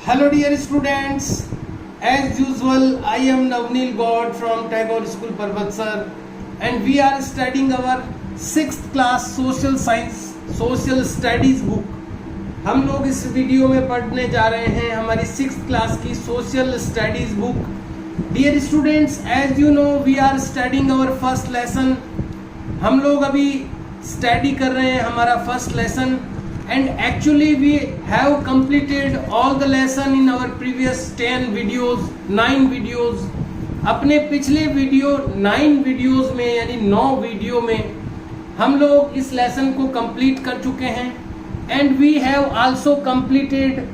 Hello dear students, as usual I am Navneel God from Tagore School Parvatsar and we are studying our 6th class social science social studies book. हम लोग इस video में पढ़ने जा रहे हैं हमारी 6th क्लास की social studies book. Dear students, as you know we are studying our first lesson. हम लोग अभी स्टडी कर रहे हैं हमारा first lesson and actually we have completed all the lesson in our previous 9 videos. अपने पिछले वीडियो 9 वीडियोस में यानी 9 वीडियो में हम लोग इस लेसन को कंप्लीट कर चुके हैं and we have also completed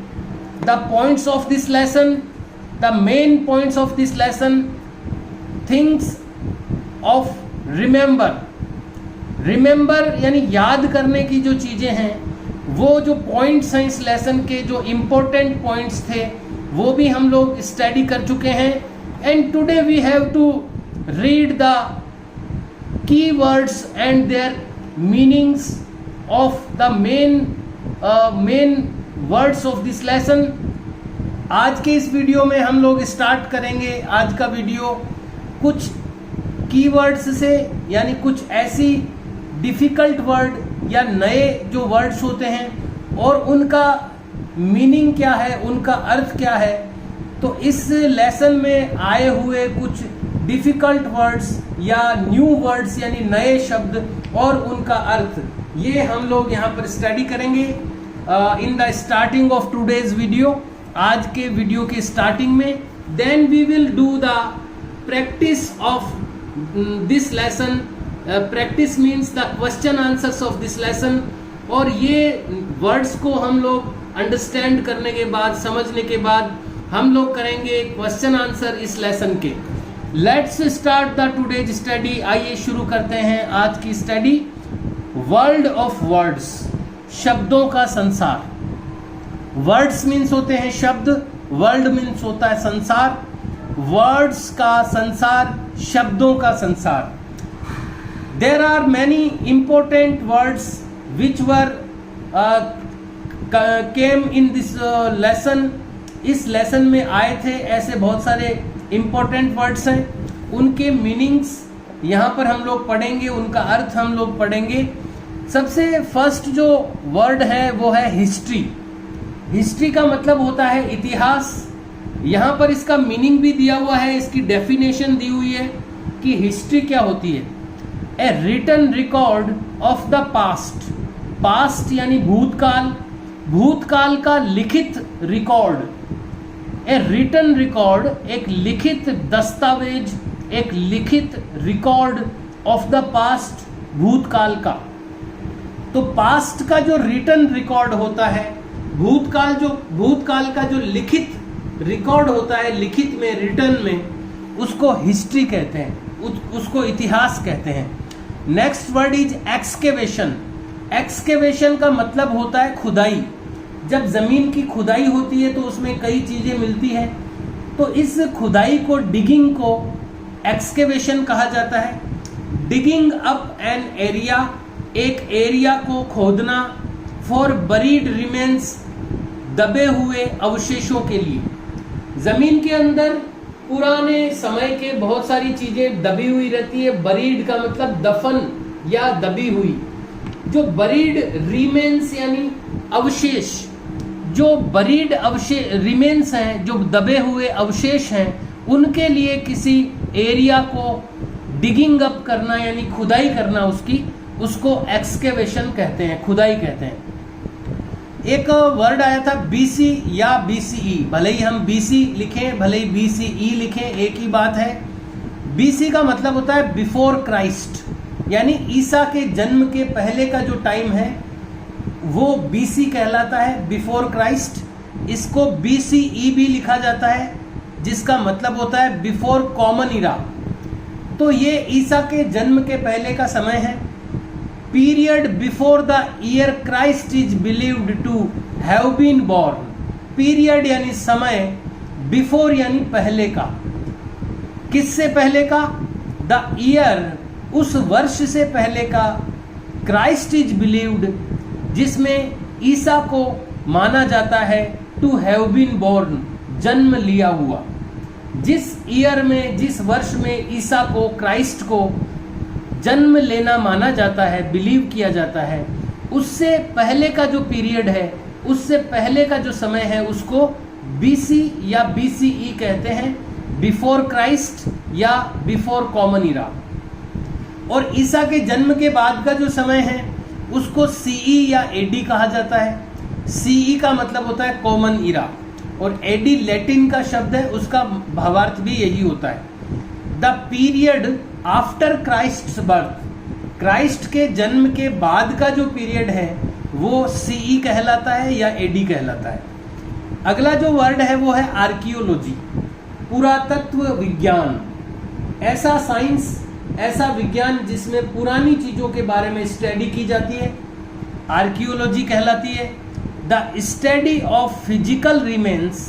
the points of this lesson, the main points of this lesson, things of remember यानी याद करने की जो चीज़ें हैं, वो जो पॉइंट्स हैं इस लेसन के जो इम्पोर्टेंट पॉइंट्स थे वो भी हम लोग स्टडी कर चुके हैं. And today we have to read the keywords and their meanings of the main words of this lesson. आज के इस वीडियो में हम लोग स्टार्ट करेंगे आज का वीडियो कुछ कीवर्ड्स से, यानी कुछ ऐसी डिफ़िकल्ट वर्ड या नए जो वर्ड्स होते हैं और उनका मीनिंग क्या है, उनका अर्थ क्या है. तो इस लेसन में आए हुए कुछ डिफ़िकल्ट वर्ड्स या न्यू वर्ड्स यानी नए शब्द और उनका अर्थ, ये हम लोग यहाँ पर स्टडी करेंगे in the starting of today's video. आज के वीडियो के स्टार्टिंग में then we will do the practice of this lesson. Practice means the question answers of this lesson. और ये वर्ड्स को हम लोग अंडरस्टैंड करने के बाद, समझने के बाद हम लोग करेंगे क्वेश्चन आंसर इस लेसन के. Let's start the today's study. आइए शुरू करते हैं आज की स्टडी. वर्ल्ड ऑफ वर्ड्स, शब्दों का संसार. वर्ड्स मीन्स होते हैं शब्द, वर्ल्ड मीन्स होता है संसार. वर्ड्स का संसार, शब्दों का संसार. There are many important words which were came in this lesson. इस लेसन में आए थे ऐसे बहुत सारे important words हैं. उनके मीनिंग्स यहाँ पर हम लोग पढ़ेंगे, उनका अर्थ हम लोग पढ़ेंगे. सबसे फर्स्ट जो वर्ड है वो है हिस्ट्री. हिस्ट्री का मतलब होता है इतिहास. यहाँ पर इसका मीनिंग भी दिया हुआ है, इसकी डेफिनेशन दी हुई है कि हिस्ट्री क्या होती है. A written record of the past. Past यानी भूतकाल, भूतकाल का लिखित रिकॉर्ड. ए रिटन रिकॉर्ड, एक लिखित दस्तावेज, एक लिखित रिकॉर्ड ऑफ द पास्ट, भूतकाल का. तो पास्ट का जो रिटन रिकॉर्ड होता है, भूतकाल का जो लिखित रिकॉर्ड होता है, लिखित में, रिटन में, उसको हिस्ट्री कहते हैं, उसको इतिहास कहते हैं. Next word is excavation. Excavation का मतलब होता है खुदाई. जब जमीन की खुदाई होती है तो उसमें कई चीजें मिलती हैं, तो इस खुदाई को, डिगिंग को एक्सकेवेशन कहा जाता है. डिगिंग अप एन एरिया, एक एरिया को खोदना. फॉर बरीड रिमेन्स, दबे हुए अवशेषों के लिए. जमीन के अंदर पुराने समय के बहुत सारी चीजें दबी हुई रहती है. बरीड का मतलब दफन या दबी हुई. जो बरीड रिमेन्स यानी अवशेष, जो बरीड अवशेष रिमेन्स हैं, जो दबे हुए अवशेष हैं, उनके लिए किसी एरिया को डिगिंग अप करना यानी खुदाई करना, उसको एक्सकेवेशन कहते हैं, खुदाई कहते हैं. एक वर्ड आया था बीसी या बीसीई. भले ही हम बीसी लिखें, भले ही बीसीई लिखें, एक ही बात है. बीसी का मतलब होता है बिफोर क्राइस्ट, यानी ईसा के जन्म के पहले का जो टाइम है वो बीसी कहलाता है, बिफोर क्राइस्ट. इसको बीसीई भी लिखा जाता है, जिसका मतलब होता है बिफोर कॉमन इरा. तो ये ईसा के जन्म के पहले का समय है. Period before the year Christ is believed to have been born. Period यानी समय, बिफोर यानी पहले का. किससे पहले का? द ईयर, उस वर्ष से पहले का. क्राइस्ट इज बिलीव्ड, जिसमें ईसा को माना जाता है टू हैव बीन बोर्न, जन्म लिया हुआ। जिस ईयर में, जिस वर्ष में ईसा को, क्राइस्ट को जन्म लेना माना जाता है, बिलीव किया जाता है, उससे पहले का जो पीरियड है, उससे पहले का जो समय है, उसको बीसी या बीसीई कहते हैं, बिफोर क्राइस्ट या बिफोर कॉमन इरा। और ईसा के जन्म के बाद का जो समय है उसको सीई या एडी कहा जाता है। सीई का मतलब होता है कॉमन इरा, और एडी लैटिन का शब्द है, उसका भावार्थ भी यही होता है। The period after Christ's birth, Christ के जन्म के बाद का जो पीरियड है वो सीई कहलाता है या एडी कहलाता है। अगला जो वर्ड है वो है आर्कियोलॉजी, पुरातत्व विज्ञान। ऐसा साइंस, ऐसा विज्ञान जिसमें पुरानी चीजों के बारे में स्टडी की जाती है, आर्कियोलॉजी कहलाती है। The study of physical remains,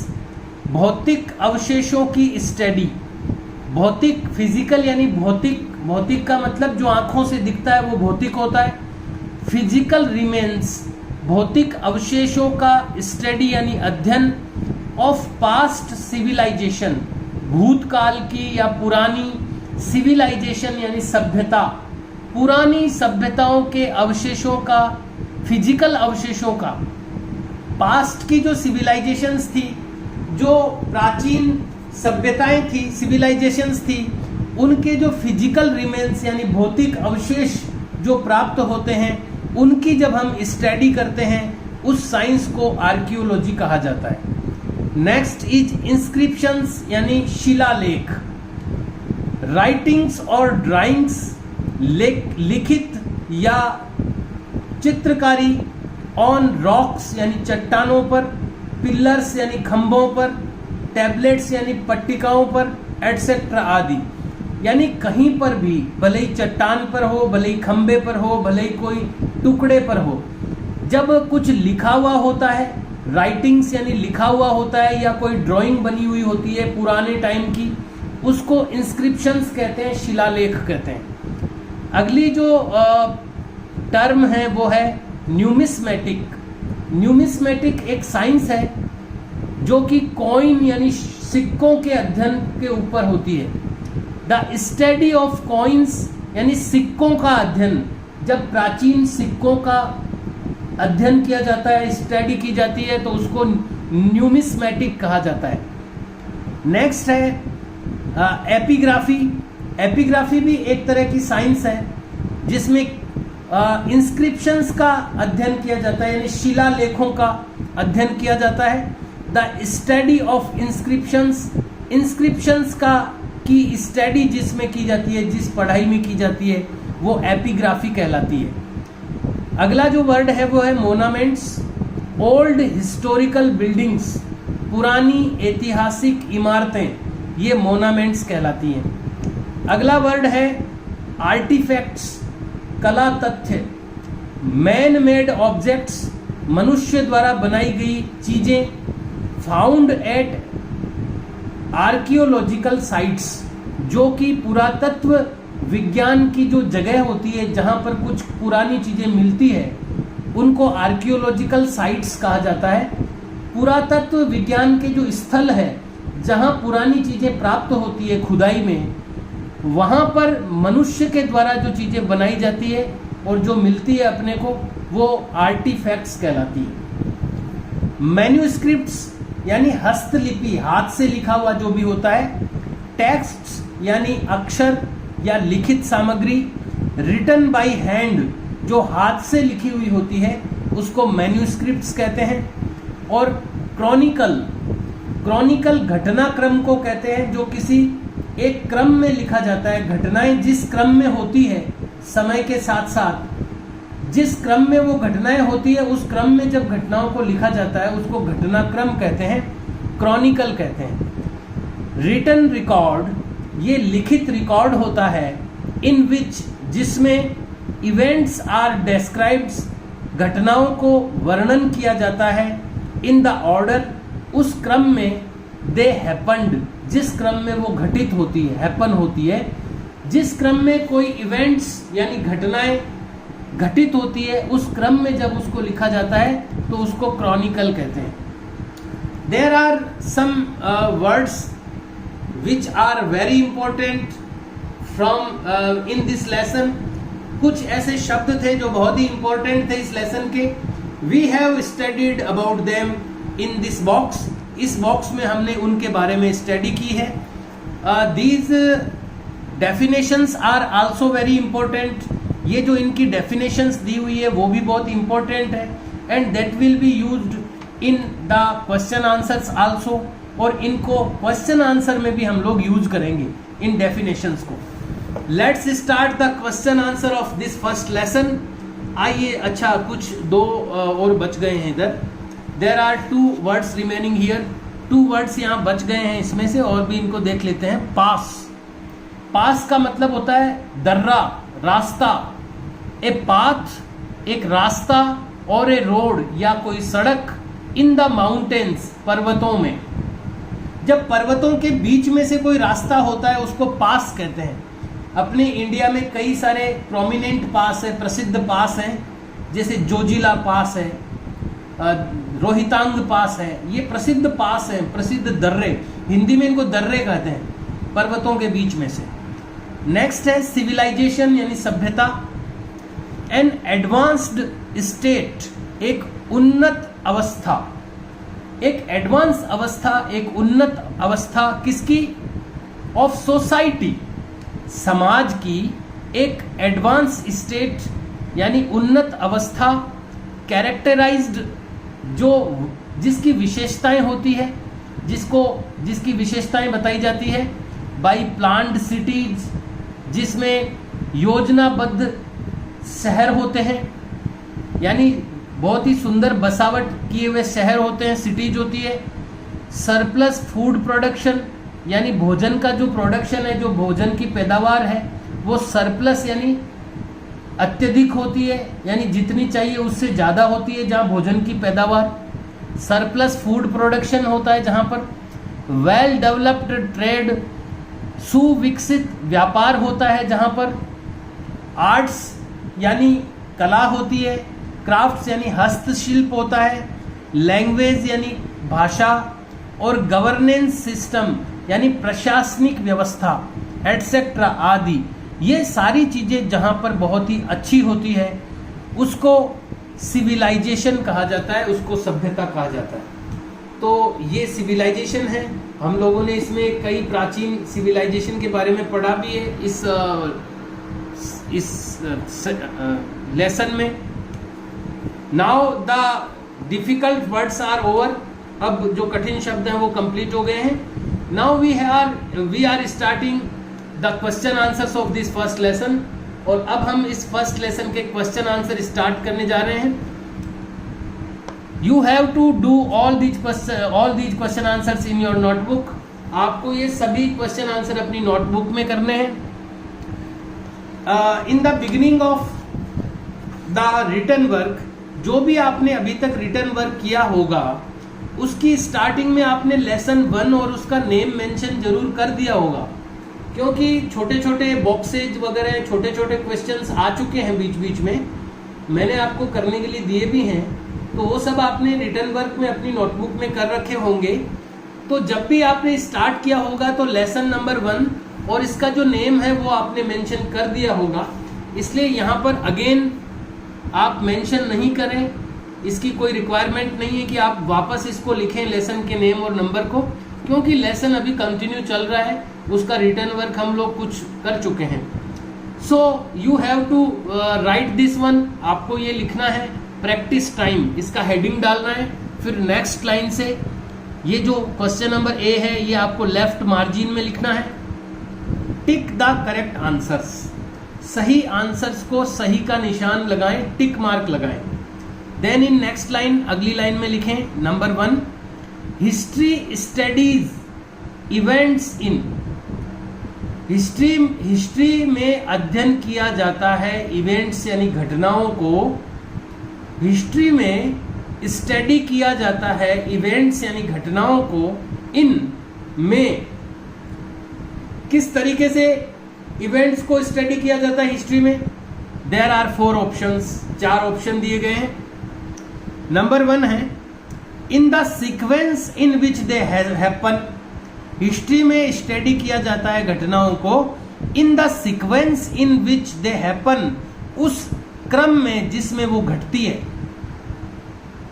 भौतिक अवशेषों की स्टडी। भौतिक, फिजिकल यानी भौतिक, भौतिक का मतलब जो आंखों से दिखता है वो भौतिक होता है। फिजिकल रिमेन्स, भौतिक अवशेषों का स्टडी यानी अध्ययन। ऑफ पास्ट सिविलाइजेशन, भूतकाल की या पुरानी, सिविलाइजेशन यानी सभ्यता, पुरानी सभ्यताओं के अवशेषों का, फिजिकल अवशेषों का। पास्ट की जो सिविलाइजेशंस थी, जो प्राचीन सभ्यताएं थी, सिविलाइजेशंस थी, उनके जो फिजिकल रिमेन्स यानी भौतिक अवशेष जो प्राप्त होते हैं, उनकी जब हम स्टडी करते हैं उस साइंस को आर्कियोलॉजी कहा जाता है। नेक्स्ट इज इंस्क्रिप्शंस यानी शिलालेख। राइटिंग्स और ड्राइंग्स, लिखित या चित्रकारी। ऑन रॉक्स यानी चट्टानों पर, पिलर्स यानी खंभों पर, टैबलेट्स यानी पट्टिकाओं पर, एटसेट्रा आदि। यानी कहीं पर भी, भले ही चट्टान पर हो, भले ही खंबे पर हो, भले ही कोई टुकड़े पर हो, जब कुछ लिखा हुआ होता है, राइटिंग्स यानी लिखा हुआ होता है, या कोई ड्राइंग बनी हुई होती है पुराने टाइम की, उसको इंस्क्रिप्शंस कहते हैं, शिलालेख कहते हैं। अगली जो टर्म है वो है न्यूमिस्मेटिक। न्यूमिस्मेटिक एक साइंस है जो कि कॉइन यानी सिक्कों के अध्ययन के ऊपर होती है। द स्टडी ऑफ कॉइन्स यानी सिक्कों का अध्ययन। जब प्राचीन सिक्कों का अध्ययन किया जाता है, स्टडी की जाती है, तो उसको न्यूमिस्मेटिक कहा जाता है। नेक्स्ट है एपिग्राफी। एपिग्राफी भी एक तरह की साइंस है जिसमें इंस्क्रिप्शंस का अध्ययन किया जाता है, यानी शिलालेखों का अध्ययन किया जाता है। The study of inscriptions, inscriptions का की स्टडी जिसमें की जाती है, जिस पढ़ाई में की जाती है, वो एपिग्राफी कहलाती है। अगला जो वर्ड है वो है मोनामेंट्स। ओल्ड हिस्टोरिकल बिल्डिंग्स, पुरानी ऐतिहासिक इमारतें, ये मोनामेंट्स कहलाती हैं। अगला वर्ड है आर्टिफैक्ट्स, कला तथ्य। मैन मेड ऑब्जेक्ट्स, मनुष्य द्वारा बनाई गई चीजें। फाउंड एट आर्कियोलॉजिकल साइट्स, जो कि पुरातत्व विज्ञान की जो जगह होती है जहां पर कुछ पुरानी चीजें मिलती है, उनको आर्कियोलॉजिकल साइट्स कहा जाता है। पुरातत्व विज्ञान के जो स्थल है जहां पुरानी चीजें प्राप्त होती है खुदाई में, वहां पर मनुष्य के द्वारा जो चीजें बनाई जाती है और जो मिलती है अपने को, वो आर्टिफैक्ट्स कहलाती है। मैन्यूस्क्रिप्ट्स यानी हस्तलिपि, हाथ से लिखा हुआ जो भी होता है। टेक्स्ट्स यानी अक्षर या लिखित सामग्री। रिटन बाय हैंड, जो हाथ से लिखी हुई होती है, उसको मैन्यूस्क्रिप्ट्स कहते हैं। और क्रॉनिकल, क्रॉनिकल घटनाक्रम को कहते हैं, जो किसी एक क्रम में लिखा जाता है। घटनाएं जिस क्रम में होती है, समय के साथ साथ जिस क्रम में वो घटनाएं होती है, उस क्रम में जब घटनाओं को लिखा जाता है, उसको घटनाक्रम कहते हैं, क्रॉनिकल कहते हैं। रिटन रिकॉर्ड, ये लिखित रिकॉर्ड होता है। इन विच, जिसमें इवेंट्स आर डिस्क्राइब्ड, घटनाओं को वर्णन किया जाता है। इन द ऑर्डर, उस क्रम में। दे हैपन्ड, जिस क्रम में वो घटित होती है, हैपन होती है। जिस क्रम में कोई इवेंट्स यानी घटनाएं घटित होती है, उस क्रम में जब उसको लिखा जाता है तो उसको क्रॉनिकल कहते हैं। There are some words which are very important from in this lesson. कुछ ऐसे शब्द थे जो बहुत ही इंपॉर्टेंट थे इस लेसन के. We have studied about them in this box. इस बॉक्स में हमने उनके बारे में स्टडी की है. These definitions are also very important. ये जो इनकी definitions दी हुई है वो भी बहुत important है, and that will be used in the question answers also. और इनको question answer में भी हम लोग यूज करेंगे इन definitions को. Let's start the question answer of this first lesson. आइए, अच्छा कुछ दो और बच गए हैं इधर. There are 2 words remaining here. 2 words यहाँ बच गए हैं इसमें से, और भी इनको देख लेते हैं. पास. पास का मतलब होता है दर्रा, रास्ता. ए पाथ एक रास्ता, और ए रोड या कोई सड़क. इन द माउंटेन्स पर्वतों में. जब पर्वतों के बीच में से कोई रास्ता होता है उसको पास कहते हैं. अपने इंडिया में कई सारे प्रोमिनेंट पास है, प्रसिद्ध पास हैं, जैसे जोजिला पास है, रोहितांग पास है. ये प्रसिद्ध पास हैं, प्रसिद्ध दर्रे. हिंदी में इनको दर्रे कहते हैं, पर्वतों के बीच में से. नेक्स्ट है सिविलाइजेशन यानी सभ्यता. एन एडवांस्ड स्टेट एक उन्नत अवस्था. एक एडवांस अवस्था, एक उन्नत अवस्था किसकी? ऑफ सोसाइटी, समाज की एक एडवांस स्टेट यानी उन्नत अवस्था. कैरेक्टराइज्ड जो जिसकी विशेषताएं होती है, जिसकी विशेषताएं बताई जाती है बाई प्लान्ड सिटीज, जिसमें योजनाबद्ध शहर होते हैं, यानी बहुत ही सुंदर बसावट किए हुए शहर होते हैं, सिटीज होती है. सरप्लस फूड प्रोडक्शन यानी भोजन का जो प्रोडक्शन है, जो भोजन की पैदावार है वो सरप्लस यानी अत्यधिक होती है, यानी जितनी चाहिए उससे ज़्यादा होती है जहाँ भोजन की पैदावार. सरप्लस फूड प्रोडक्शन होता है जहाँ पर. वेल डेवलप्ड ट्रेड सुविकसित व्यापार होता है जहाँ पर. आर्ट्स यानी कला होती है. क्राफ्ट्स यानी हस्तशिल्प होता है. लैंग्वेज यानी भाषा. और गवर्नेंस सिस्टम यानी प्रशासनिक व्यवस्था एटसेट्रा आदि. ये सारी चीज़ें जहाँ पर बहुत ही अच्छी होती है उसको सिविलाइजेशन कहा जाता है, उसको सभ्यता कहा जाता है. तो ये सिविलाइजेशन है. हम लोगों ने इसमें कई प्राचीन सिविलाइजेशन के बारे में पढ़ा भी है इस लेसन में. Now the difficult words are over. अब जो कठिन शब्द हैं वो कंप्लीट हो गए हैं. Now we are starting the question answers of this first lesson. और अब हम इस फर्स्ट लेसन के क्वेश्चन आंसर स्टार्ट करने जा रहे हैं. You have to do all these question answers in your notebook. आपको ये सभी क्वेश्चन आंसर अपनी नोटबुक में करने हैं. In the beginning of the written work, जो भी आपने अभी तक रिटन वर्क किया होगा उसकी स्टार्टिंग में आपने लेसन 1 और उसका नेम मेंशन जरूर कर दिया होगा, क्योंकि छोटे छोटे बॉक्सेज वगैरह छोटे छोटे क्वेश्चंस आ चुके हैं बीच बीच में, मैंने आपको करने के लिए दिए भी हैं. तो वो सब आपने रिटन वर्क में अपनी नोटबुक में कर रखे होंगे. तो जब भी आपने स्टार्ट किया होगा तो लेसन नंबर 1 और इसका जो नेम है वो आपने मेंशन कर दिया होगा. इसलिए यहाँ पर अगेन आप मेंशन नहीं करें, इसकी कोई रिक्वायरमेंट नहीं है कि आप वापस इसको लिखें लेसन के नेम और नंबर को, क्योंकि लेसन अभी कंटिन्यू चल रहा है. उसका रिटन वर्क हम लोग कुछ कर चुके हैं. So you have to write this one. आपको ये लिखना है प्रैक्टिस टाइम, इसका हेडिंग डालना है. फिर नेक्स्ट लाइन से ये जो क्वेश्चन नंबर ए है ये आपको लेफ्ट मार्जिन में लिखना है. Tick the correct answers. सही आंसर्स को सही का निशान लगाएं, टिक मार्क लगाएं. देन इन नेक्स्ट लाइन, अगली लाइन में लिखें number 1, history studies events in. History में अध्ययन किया जाता है इवेंट्स यानी घटनाओं को. हिस्ट्री में स्टडी किया जाता है इवेंट्स यानी घटनाओं को. इन में किस तरीके से इवेंट्स को स्टडी किया जाता है हिस्ट्री में? There are 4 options. 4 ऑप्शन दिए गए हैं. नंबर 1 है in the sequence in which they happen, history में स्टडी किया जाता है घटनाओं को in the sequence in which they happen, उस क्रम में जिसमें वो घटती है,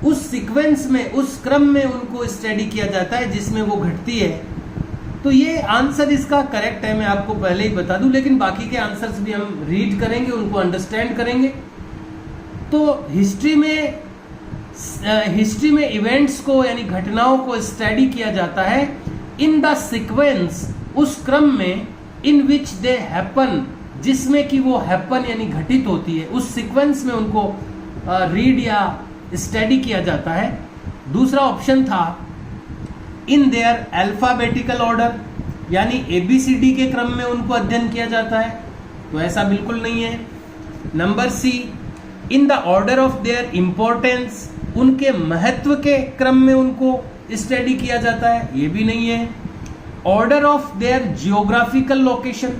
उस सीक्वेंस में, उस क्रम में उनको स्टडी किया जाता है जिसमें वो घटती है। तो ये आंसर इसका करेक्ट है, मैं आपको पहले ही बता दूं, लेकिन बाकी के आंसर्स भी हम रीड करेंगे, उनको अंडरस्टैंड करेंगे। तो हिस्ट्री में इवेंट्स को यानी घटनाओं को स्टडी किया जाता है इन द सीक्वेंस, उस क्रम में, इन विच दे हैपन, जिसमें कि वो हैपन यानी घटित होती है, उस सीक्वेंस में उनको रीड या स्टडी किया जाता है। दूसरा ऑप्शन था इन देयर अल्फाबेटिकल ऑर्डर, यानी ABCD के क्रम में उनको अध्ययन किया जाता है, तो ऐसा बिल्कुल नहीं है। Number C, in the order of their importance, उनके महत्व के क्रम में उनको स्टडी किया जाता है, ये भी नहीं है। Order of there geographical location,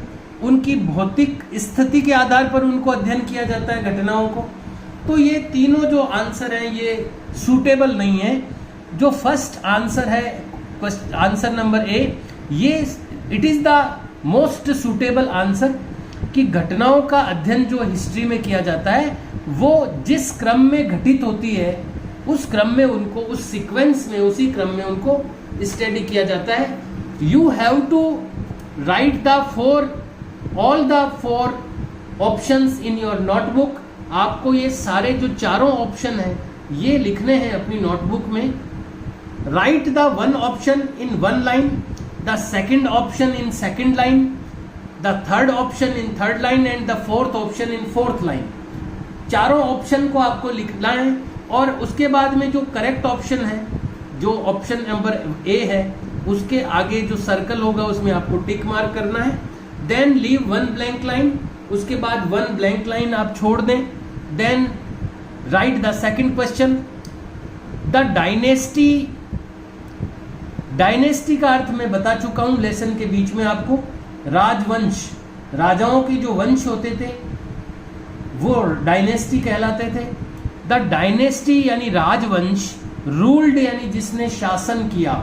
उनकी भौतिक स्थिति के आधार पर उनको अध्ययन किया जाता है घटनाओं को। तो ये तीनों जो आंसर हैं ये सूटेबल नहीं है। जो फर्स्ट आंसर है, आंसर नंबर ए, ये it is the most suitable answer, कि घटनाओं का अध्ययन जो हिस्ट्री में किया जाता है वो जिस क्रम में घटित होती है उस क्रम में उनको, उस सीक्वेंस में, उसी क्रम में उनको स्टडी किया जाता है। You have to write all the four options in your notebook. आपको ये सारे जो चारों ऑप्शन हैं ये लिखने हैं अपनी नोटबुक में। Right the one option in one line, the second option in second line, the third option in third line and the fourth option in fourth line. चारों ऑप्शन को आपको लिखना है और उसके बाद में जो करेक्ट ऑप्शन है, जो ऑप्शन नंबर ए है, उसके आगे जो सर्कल होगा उसमें आपको टिक मार्क करना है। Then leave one blank line, उसके बाद वन ब्लैंक लाइन आप छोड़ दें। Then write the second question, the dynasty. Dynasty का अर्थ मैं बता चुका हूं लेसन के बीच में आपको। राजवंश, राजाओं के जो वंश होते थे वो डायनेस्टी कहलाते थे। द डायनेस्टी यानी राजवंश, रूल्ड यानी जिसने शासन किया,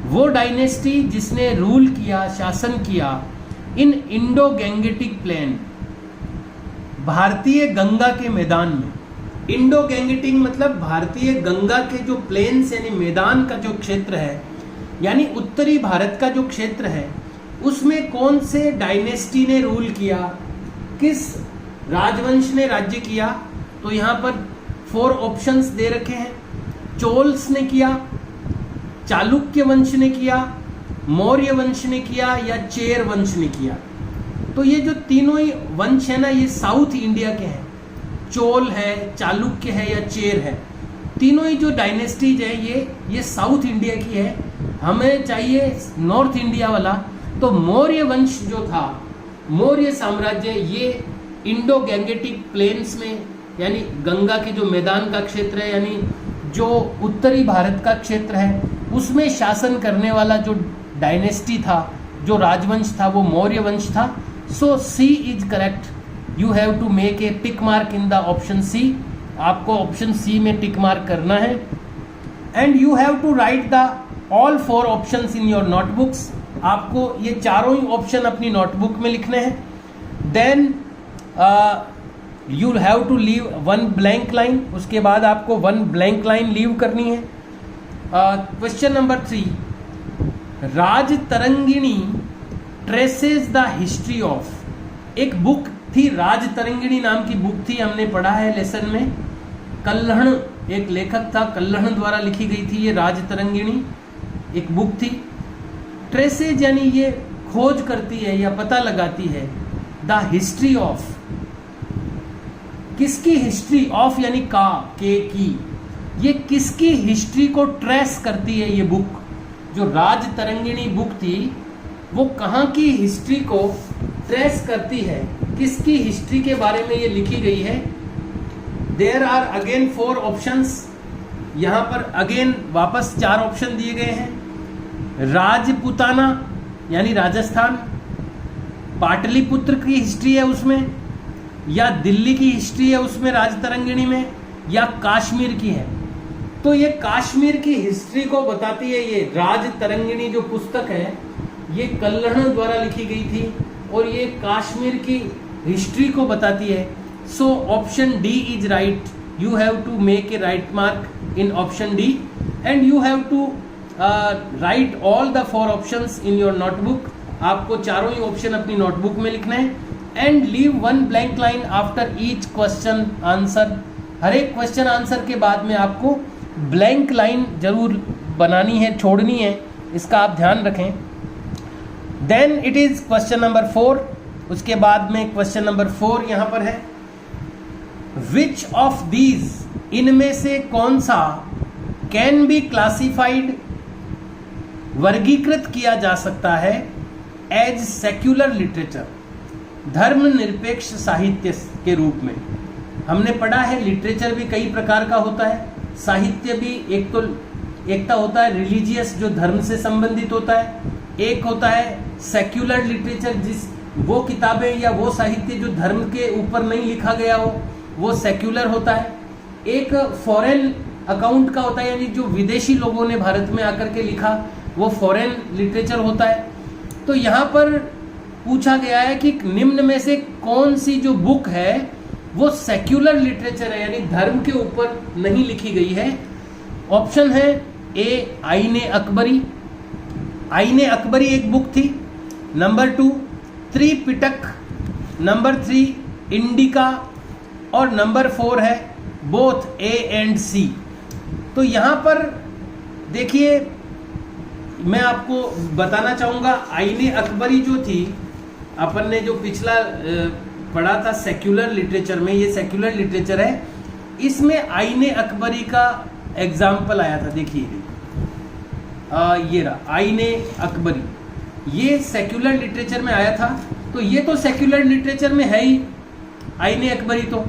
वो डायनेस्टी जिसने रूल किया, शासन किया इन इंडो गैंगेटिक प्लेन, भारतीय गंगा के मैदान में। इंडो गैंगेटिक मतलब भारतीय गंगा के जो प्लेन्स यानी मैदान का जो क्षेत्र है, यानी उत्तरी भारत का जो क्षेत्र है, उसमें कौन से डायनेस्टी ने रूल किया, किस राजवंश ने राज्य किया। तो यहाँ पर 4 ऑप्शंस दे रखे हैं। चोल्स ने किया, चालुक्य वंश ने किया, मौर्य वंश ने किया या चेर वंश ने किया। तो ये जो तीनों ही वंश है ना, ये साउथ इंडिया के हैं। चोल है, चालुक्य है या चेर है, तीनों ही जो डायनेस्टीज है ये साउथ इंडिया की है। हमें चाहिए नॉर्थ इंडिया वाला। तो मौर्य वंश जो था, मौर्य साम्राज्य, ये इंडो गैंगेटिक प्लेन्स में यानी गंगा के जो मैदान का क्षेत्र है, यानी जो उत्तरी भारत का क्षेत्र है, उसमें शासन करने वाला जो डायनेस्टी था, जो राजवंश था, वो मौर्य वंश था। So C is correct. You have to make a tick mark in the option C. आपको ऑप्शन सी में टिक मार्क करना है। And you have to write the all 4 options in your notebooks. आपको ये चारों ही ऑप्शन अपनी notebook में लिखने हैं। Then you have to leave one blank line, उसके बाद आपको वन ब्लैंक लाइन लीव करनी है। Question number 3, Rajatarangini traces the history of. एक बुक थी, राज तरंगिणी नाम की बुक थी, हमने पढ़ा है लेसन में। कल्हण एक लेखक था, कल्हण द्वारा लिखी गई थी ये राज तरंगिणी, एक बुक थी। ट्रेसेज यानी ये खोज करती है या पता लगाती है, द हिस्ट्री ऑफ। किसकी हिस्ट्री ऑफ यानी का, के की, ये किसकी हिस्ट्री को ट्रेस करती है ये बुक। जो राज तरंगिणी बुक थी वो कहाँ की हिस्ट्री को ट्रेस करती है, किसकी हिस्ट्री के बारे में ये लिखी गई है। देयर आर अगेन 4 ऑप्शंस। यहाँ पर अगेन वापस 4 ऑप्शन दिए गए हैं। राजपुताना यानी राजस्थान, पाटलिपुत्र की हिस्ट्री है उसमें, या दिल्ली की हिस्ट्री है उसमें राज तरंगिणी में, या कश्मीर की है। तो ये कश्मीर की हिस्ट्री को बताती है। ये राज तरंगिणी जो पुस्तक है ये कल्हण द्वारा लिखी गई थी और ये कश्मीर की हिस्ट्री को बताती है। So option D is right. You have to make a right mark in option D and you have to write all the 4 options in your notebook. आपको चारों ही ऑप्शन अपनी नोटबुक में लिखना है and leave 1 blank line after each question answer. हर एक question answer के बाद में आपको ब्लैंक लाइन जरूर बनानी है, छोड़नी है, इसका आप ध्यान रखें। Then it is question number 4। उसके बाद में क्वेश्चन नंबर 4 यहां पर है, विच ऑफ दीज, इनमें से कौन सा, कैन बी क्लासिफाइड, वर्गीकृत किया जा सकता है एज सेक्युलर लिटरेचर, धर्मनिरपेक्ष साहित्य के रूप में। हमने पढ़ा है लिटरेचर भी कई प्रकार का होता है, साहित्य भी एक तो होता है रिलीजियस जो धर्म से संबंधित होता है, एक होता है सेक्युलर लिटरेचर जिस वो किताबें या वो साहित्य जो धर्म के ऊपर नहीं लिखा गया हो वो सेक्युलर होता है, एक फॉरेन अकाउंट का होता है यानी जो विदेशी लोगों ने भारत में आकर के लिखा वो फॉरेन लिटरेचर होता है। तो यहाँ पर पूछा गया है कि निम्न में से कौन सी जो बुक है वो सेक्युलर लिटरेचर है यानी धर्म के ऊपर नहीं लिखी गई है। ऑप्शन है ए आईने अकबरी। आईने अकबरी एक बुक थी। नंबर 2 त्रिपिटक, नंबर 3 इंडिका और नंबर 4 है बोथ ए एंड सी। तो यहाँ पर देखिए मैं आपको बताना चाहूँगा आईने अकबरी जो थी, अपन ने जो पिछला पढ़ा था सेक्युलर लिटरेचर में, ये सेक्युलर लिटरेचर है, इसमें आईने अकबरी का एग्जाम्पल आया था। देखिए ये रहा आईने अकबरी, ये सेक्युलर लिटरेचर में आया था। तो ये तो सेक्युलर लिटरेचर में है ही आईने अकबरी। तो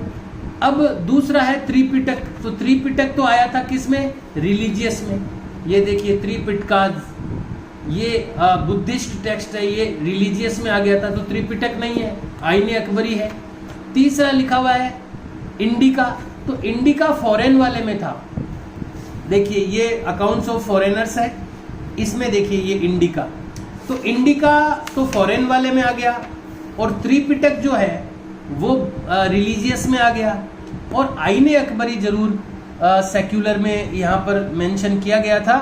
अब दूसरा है त्रिपिटक। तो त्रिपिटक तो आया था किसमें, रिलीजियस में। ये देखिए त्रिपिटकाज, ये बुद्धिस्ट टेक्स्ट है, ये रिलीजियस में आ गया था। तो त्रिपिटक नहीं है, आईने अकबरी है। तीसरा लिखा हुआ है इंडिका। तो इंडिका फॉरेन वाले में था। देखिए ये अकाउंट्स ऑफ फॉरेनर्स है, इसमें देखिए ये इंडिका। तो इंडिका तो फॉरेन वाले में आ गया और त्रिपिटक जो है वो रिलीजियस में आ गया और आईने अकबरी जरूर सेक्युलर में यहाँ पर मेंशन किया गया था।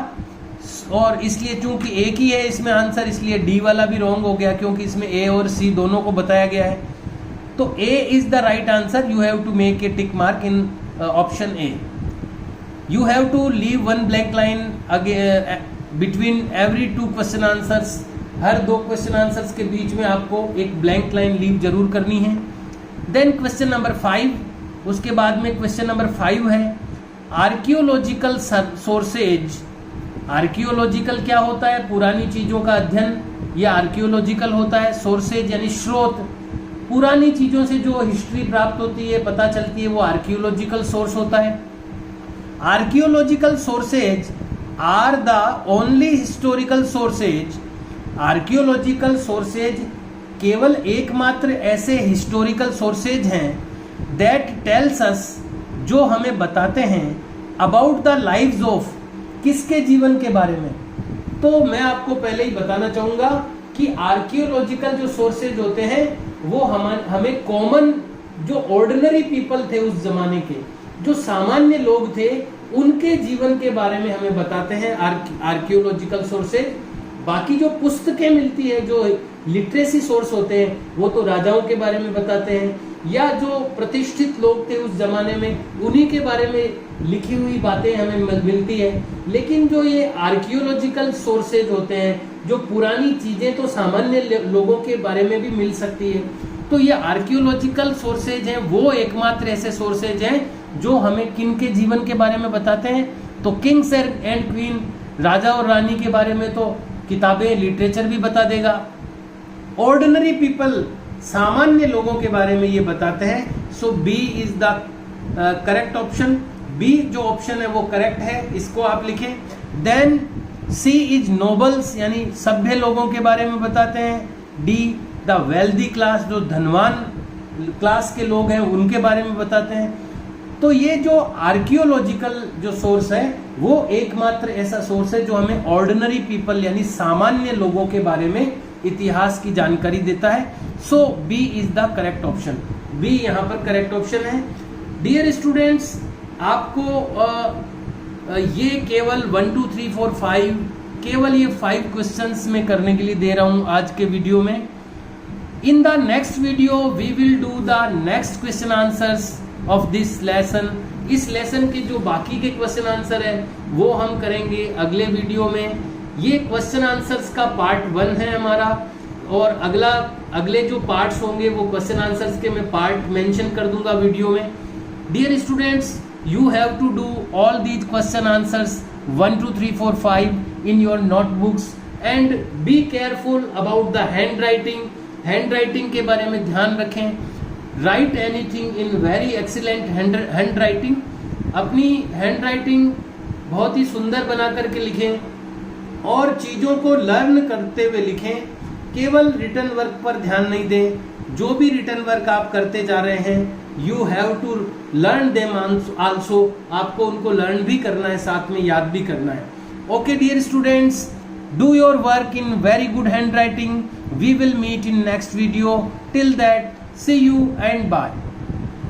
और इसलिए चूंकि एक ही है इसमें आंसर, इसलिए डी वाला भी रॉन्ग हो गया क्योंकि इसमें ए और सी दोनों को बताया गया है। तो A is the right answer. You have to make a tick mark in option A. You have to leave 1 blank line between every 2 question answers. हर 2 क्वेश्चन आंसर्स के बीच में आपको एक ब्लैंक लाइन लीव जरूर करनी है। देन क्वेश्चन नंबर 5, उसके बाद में क्वेश्चन नंबर 5 है आर्कियोलॉजिकल सोर्सेज। आर्कियोलॉजिकल क्या होता है, पुरानी चीजों का अध्ययन, ये आर्कियोलॉजिकल होता है। सोर्सेज यानी स्रोत, पुरानी चीजों से जो हिस्ट्री प्राप्त होती है, पता चलती है, वो आर्कियोलॉजिकल सोर्स होता है। Archaeological sources are the only historical sources. Archaeological sources केवल एकमात्र ऐसे हिस्टोरिकल सोर्सेज हैं दैट टेल्स अस, जो हमें बताते हैं अबाउट द लाइव्स ऑफ, किसके जीवन के बारे में। तो मैं आपको पहले ही बताना चाहूंगा कि आर्कियोलॉजिकल जो सोर्सेज होते हैं वो हमें कॉमन जो ऑर्डिनरी पीपल थे उस जमाने के, जो सामान्य लोग थे, उनके जीवन के बारे में हमें बताते हैं आर्कियोलॉजिकल सोर्सेज। बाकी जो पुस्तकें मिलती है, जो लिटरेसी सोर्स होते हैं, वो तो राजाओं के बारे में बताते हैं या जो प्रतिष्ठित लोग थे उस जमाने में, उन्हीं के बारे में लिखी हुई बातें हमें मिलती है। लेकिन जो ये आर्कियोलॉजिकल सोर्सेज होते हैं, जो पुरानी चीजें तो सामान्य लोगों के बारे में भी मिल सकती है। तो ये आर्कियोलॉजिकल सोर्सेज हैं, वो एकमात्र ऐसे सोर्सेज हैं जो हमें किन के जीवन के बारे में बताते हैं। तो किंग्स एंड क्वीन, राजा और रानी के बारे में तो किताबें, लिटरेचर भी बता देगा। ऑर्डिनरी पीपल, सामान्य लोगों के बारे में ये बताते हैं। So B is the correct option. B जो ऑप्शन है वो करेक्ट है, इसको आप लिखें। देन सी इज नोबल्स, यानी सभ्य लोगों के बारे में बताते हैं। डी द वेल्दी क्लास, जो धनवान क्लास के लोग हैं उनके बारे में बताते हैं। तो ये जो आर्कियोलॉजिकल जो सोर्स है वो एकमात्र ऐसा सोर्स है जो हमें ऑर्डिनरी पीपल यानी सामान्य लोगों के बारे में इतिहास की जानकारी देता है। So B is the correct option, B यहाँ पर करेक्ट ऑप्शन है। डियर स्टूडेंट्स, आपको ये केवल 1 2 3 4 5 केवल ये 5 क्वेश्चंस में करने के लिए दे रहा हूं आज के वीडियो में। In the next video we will do the next question answers of this lesson. इस लेसन के जो बाकी के क्वेश्चन आंसर है वो हम करेंगे अगले वीडियो में। ये क्वेश्चन आंसर्स का पार्ट 1 है हमारा, और अगले जो पार्ट्स होंगे वो क्वेश्चन आंसर्स के मैं पार्ट मेंशन कर दूंगा वीडियो में। Dear students, you have to do all these question answers 1 2 3 4 5 in your notebooks and be careful about the handwriting के बारे में ध्यान रखें। write anything in very excellent handwriting, अपनी handwriting बहुत ही सुंदर बना करके लिखें और चीज़ों को लर्न करते हुए लिखें, केवल रिटन वर्क पर ध्यान नहीं दें। जो भी रिटन वर्क आप करते जा रहे हैं you have to learn them also, आपको उनको लर्न भी करना है, साथ में याद भी करना है। Okay dear students, do your work in very good handwriting. We will meet in next video. Till that, see you and bye.